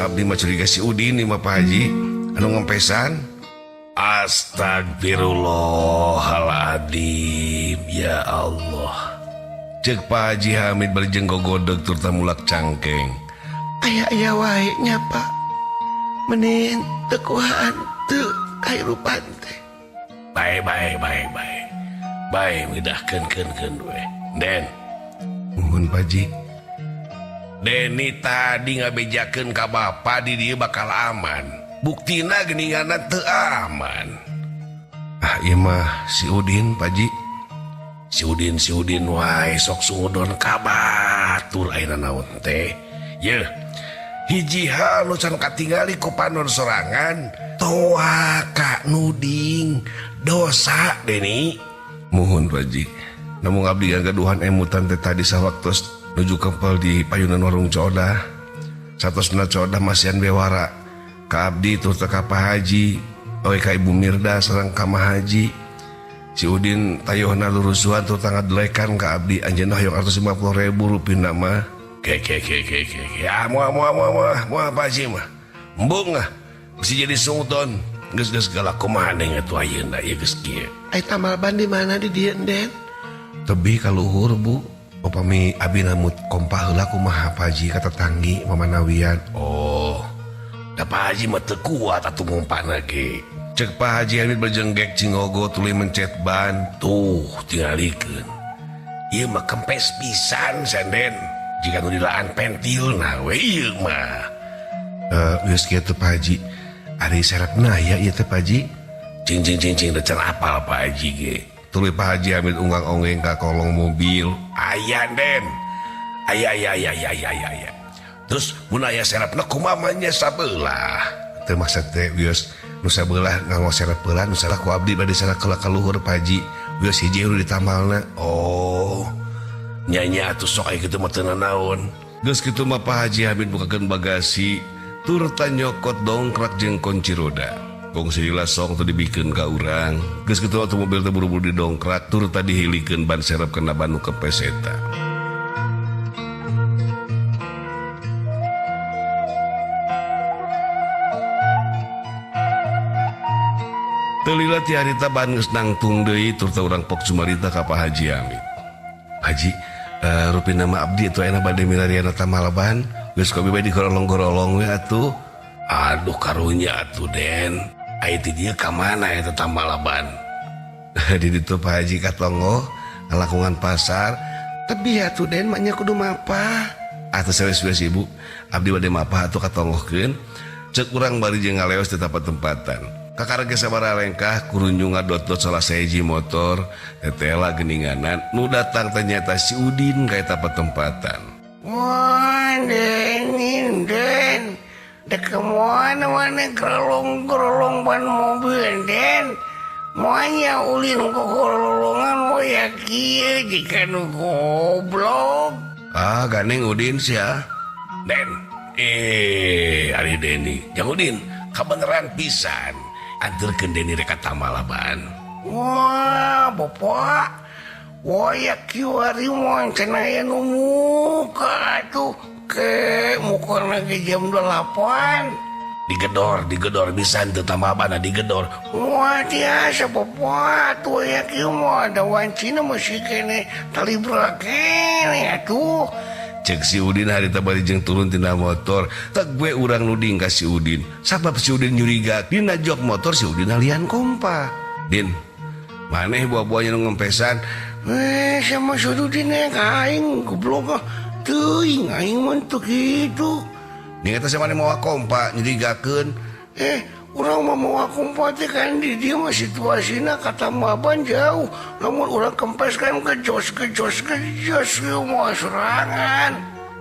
Abdi mah curiga si Udin nih mah Pak Haji anu ngempesan. Astagfirullahaladzim, ya Allah. Cek Pak Haji Hamid berjeng gogodeg turta mulak cangkeng. Aya wae nya Pak. Menin teu kuhaan teu kahirupan teh. Baik. Baik midahkeun we. Den. Muhun Pak Haji. Deni tadi ngabejakeun ka bapa di dieu bakal aman. Buktina geuninganna teu aman. Ah ieu mah si Udin Pak Haji. Si Udin wae sok sungudon ka batur ayeuna naon teh. Yeuh. Hiji hal nu can katingali ku panon sorangan, toa ka nuding dosa Deni. Muhun Pak Haji. Namun abdi gagaduhan emutan teh tadi sawaktos nuju kempel di payunan warung Codah. Satosna Codah masihan bewara ka abdi turta ka Pak Haji, oe ka Ibu Mirda sareng ka Mah Haji. Si Udin tayohna lurusuhan turta ngadelekan ka abdi anjeunna hoyong 150.000 rupiah mah. Ke. Ya moal Pak Haji mah. Embung ah. Bisa jadi sungton. Geus galak kumaha deung atuh ayeuna ieu geus kieu. Ai tamal ban di mana di dieu Den? Tebih ka luhur Bu. Upami abi namut kompah heula kumaha Pak Haji ka tetanggi mamanawian. Oh. Da Pak Haji mah teu kuat atuh ngumpana ge. Cek Pak Haji Hamid berjenggek cingogo tuluy mencet ban. Tuh, tingalikeun. Ieu mah kempes pisan senden. Jika nu dilaan pentilna we ieu mah. Geus kieu teh Pak Haji. Ari serepna ya ieu teh Pak Haji. Cing da can apal Pak Haji ge. Tuluy Pak Haji Hamid unggang ongeng ka kolong mobil. Aya Den. Aya. Terus mun aya serepna kumamanya sabelah. Teu maksud teh wios nu sabelah nganggo serep heula nu salah ku abdi bade salah ka luhur Pak Haji. Wios hiji uru ditamalna. Oh. Nyanyi atuh sok aya kitu mah teu nanaon. Geus kitu mah Pak Haji Hamid bukakeun bagasi, turta nyokot dongkrak jeung kunci roda. Kongsi dilasong tu dibikeun ka urang. Geus kitu mobil teh buru-buru didongkrak turta dihilikeun ban serep kana ban nu kempes eta. Teu lila ti harita ban geus nangtung deui turta urang pok cumarita ka Pak Haji Hamid. Haji, rupina mah abdi atuh ayeuna bade milarian tamalaban. Geus kopi bae digorolong-gorolong we atuh. Aduh karunya atuh Den. Aya ti dieu ka mana eta tamalaban? Di ditu Pak Haji katongo ngalakungan pasar. Tebih atuh Den mah nya kudu mapah. Atuh sawes-wes Ibu, abdi bade mapah atuh katongohkeun. Ceuk urang bari jeung ngaleos teh tempatan. Kakarage sabaraha lengkah kurunjung ngadot-dot salah sahiji motor tetela geuninganan nu datang ternyata si Udin ka eta tempatan. Wah, Den, dek kemana-mana gerolong-gerolong ban mobil, Den. Moanya ulin ke gerolongan mau ya kieu jika nu goblok. Ah, gandeng Udin sia. Den, ari Deni. Jang Udin, kabeneran pisan. Anturkeun Deni rek ka tamalaban. Wah, Bapak. Wah, ya kieu ari moal cenah aya nu muka atuh. Ke mukana ge jam 8. Digedor bisa teu tamalaban digedor. Wah, tiasa Bapak. Tuh ya kieu mah ada wancina masih kene tali kene atuh. Cek si Udin harita bari jeung turun tina motor. Tak gue urang nuding ka si Udin. Sabab si Udin nyuriga dina jok motor si Udin alian kompa. Din, maneh buah-buahnya nu ngempesan. Sama si Udin ka aing goblok. Teuing aing mah teu kitu. Ning eta sama mau kompa nyurigakeun. Urang mah mau kompa teh kan di dieu mah situasina kata maban jauh. Lamun urang kempes kan gejos mah serangan.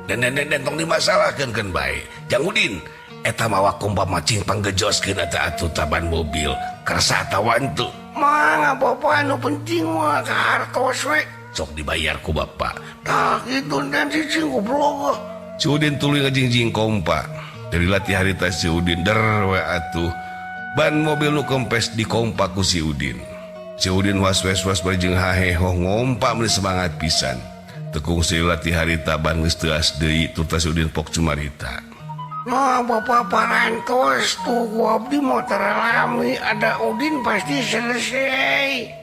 Dan tong dimasalahkeun bae. Jang Udin, eta mawa kompa macing panggejoskeun eta atuh taban mobil. Karasa tawan teu. Mangga Bapak anu penting mah ka hartos we. Sok dibayar ku Bapak. Tah kitu dan cicing goblok. Si Udin tuluy ngajingjing kompa. Dari latih harita si Udin der we atuh. ban mobil nu kempes dikompak ku si Udin. Si Udin was-was bareng haheho ngompak meuli semangat pisan. Tekung silila ti harita ban geus teu asdeui tur si Udin pok cumarita. Nah, Bapak parantos tuh gua abdi motor alami ada Udin pasti selesai.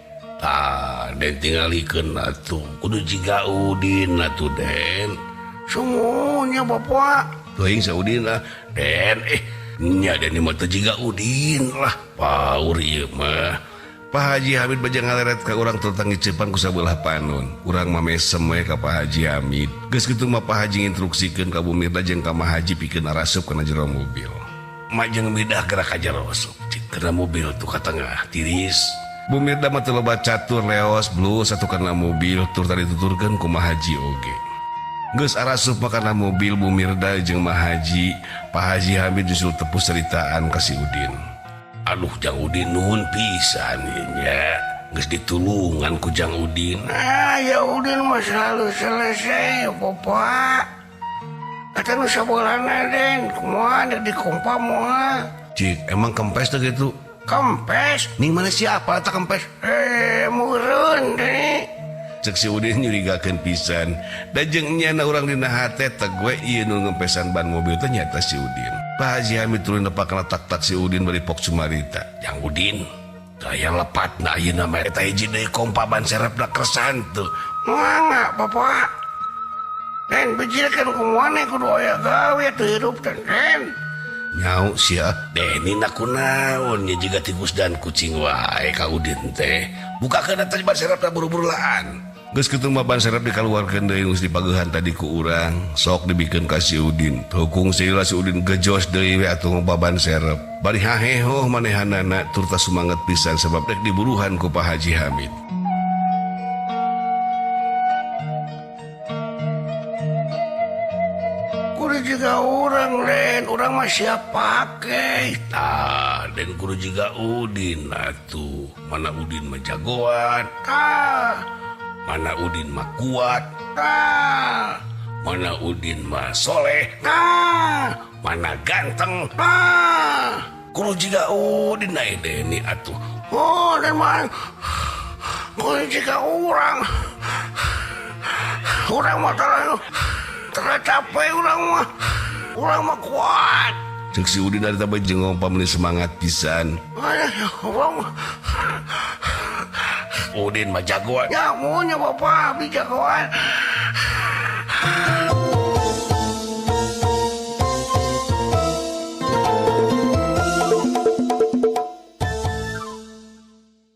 Den tingalikeun atuh kudu jiga Udin atuh Den. Semuanya Bapak. Teuing sa Udin lah. Den nya Den mah teu jiga Udin lah. Paur ieu mah. Pak Haji Hamid baja ngaleret ka urang tentang ngicepan ku sabelah panon. Urang mah mesem we ka Pak Haji Hamid. Geus kitu mah Pak Haji nginstruksikeun ka Bu Mirda jeung ka Mah Haji pikeun arasup kana jero mobil. Majeng midah gerak ka jero asup. Kana mobil tuh ka tengah tiris. Bu Mirda mah teu loba catur leos blus satu kana mobil tur tadi tuturkeun ku Mah Haji oge. Geus arasup mah kana mobil Bu Mirda jeung Mah Haji, Pak Haji Hamid justru tepus ceritaan ka si Udin. Aduh Jang Udin nuhun pisan nya. Geus ditulungan ku Jang Udin. Nah, ya Udin mah selalu selesai Bapak. Kata nu sabolana Den, kumaha ada di kompa moal. Cik, emang kempes teh gitu? Kempes. Ning mana siapa tak kempes? Meureun deh. Cek si Udin nyurigakeun pisan. Da jeung nyana urang dina hate teh gue ieu nu ngempesan ban mobil teh nyata si Udin. Pak Haji Hamid turun nepakna tak-tak si Udin bari pok cumarita. Jang Udin, daya lepatna ayeuna mah eta hiji deui kompa ban serepna kersan teu. Mangga Bapak. Den bijilkeun kumaha kudu aya gawe teu hirup teh Den. Nyau sia. Deni nak kunaon nya jiga tikus dan kucing wae ka Udin teh. Bukakeun eta ban serepna buru-buru laan. Geus kitu mah ban serep dikaluarkeun deui geus dipageuhan tadi ku urang. Sok dibikeun ka si Udin. Tukung silila si Udin gejos deui we atuh ngoba ban serep. Bari haheho manehanana tur tah sumanget pisan sebab rek diburuhan ku Pak Haji Hamid. Kudu juga urang Den, urang mah siap pake. Den kudu jiga Udin atuh. Mana Udin mah jagoan. Mana Udin mah kuat. Mana Udin mah soleh. Mana ganteng. Kudu jiga Udin na Deni atuh. Oh, Dan mah kudu juga urang. Urang mah tercapai urang mah. Urang mah kuat. Cek si Udin dari tabah jeung ngompa meuli semangat pisan. Urang mah Udin mah jagoan. ya maunya Bapak abdi jagoan.